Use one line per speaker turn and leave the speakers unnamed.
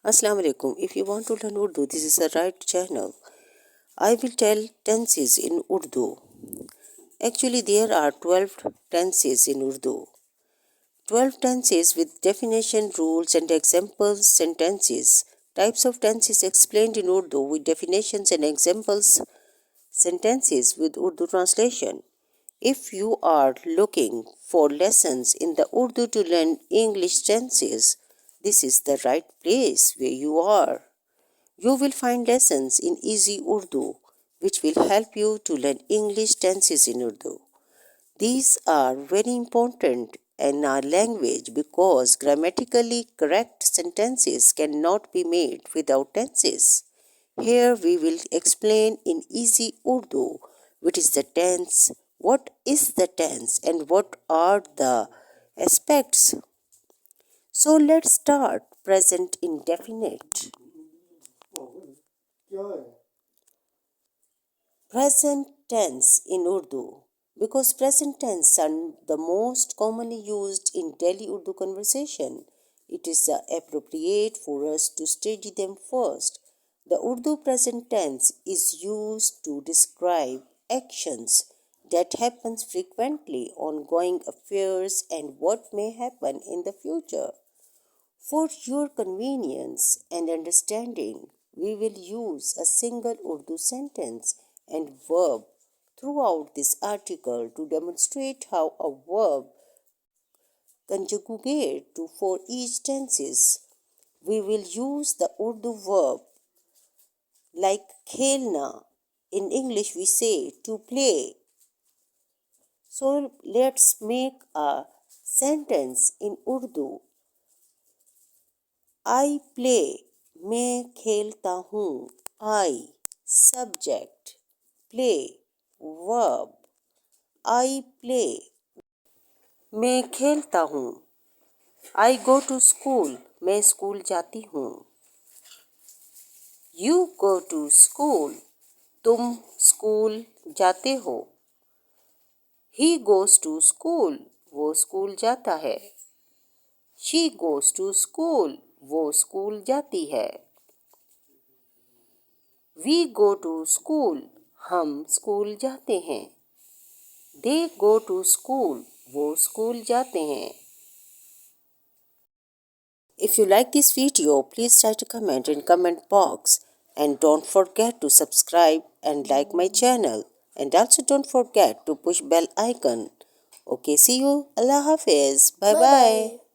Assalamu alaikum. If you want to learn Urdu, this is the right channel. I will tell tenses in Urdu. Actually, there are 12 tenses in Urdu. 12 tenses with definition, rules, and examples sentences. Types of tenses explained in Urdu with definitions and examples sentences with Urdu translation. If you are looking for lessons in the Urdu to learn English tenses, this is the right place where you are. You will find lessons in easy Urdu which will help you to learn English tenses in Urdu. These are very important in our language because grammatically correct sentences cannot be made without tenses. Here we will explain in easy Urdu what is the tense, what is the tense, and what are the aspects. So let's start present indefinite. Present tense in Urdu, because present tense are the most commonly used in daily Urdu conversation. It is appropriate for us to study them first. The Urdu present tense is used to describe actions that happens frequently, ongoing affairs, and what may happen in the future. For your convenience and understanding, we will use a single Urdu sentence and verb throughout this article to demonstrate how a verb conjugate to for each tenses. We will use the Urdu verb like khelna. In English we say to play. So let's make a sentence in Urdu. I play, मैं खेलता हूँ. I, subject, play, verb. I play, मैं खेलता हूँ. I go to school, मैं school जाती हूँ. You go to school, तुम स्कूल जाते हो. He goes to school, वो स्कूल जाता है. She goes to school, वो स्कूल जाती है. We go to school, हम स्कूल जाते हैं. They go to school, वो स्कूल जाते हैं. If you like this video, please write a comment in comment box and don't forget to subscribe and like my channel, and also don't forget to push bell icon. Okay, see you. Allah Hafiz. Bye bye.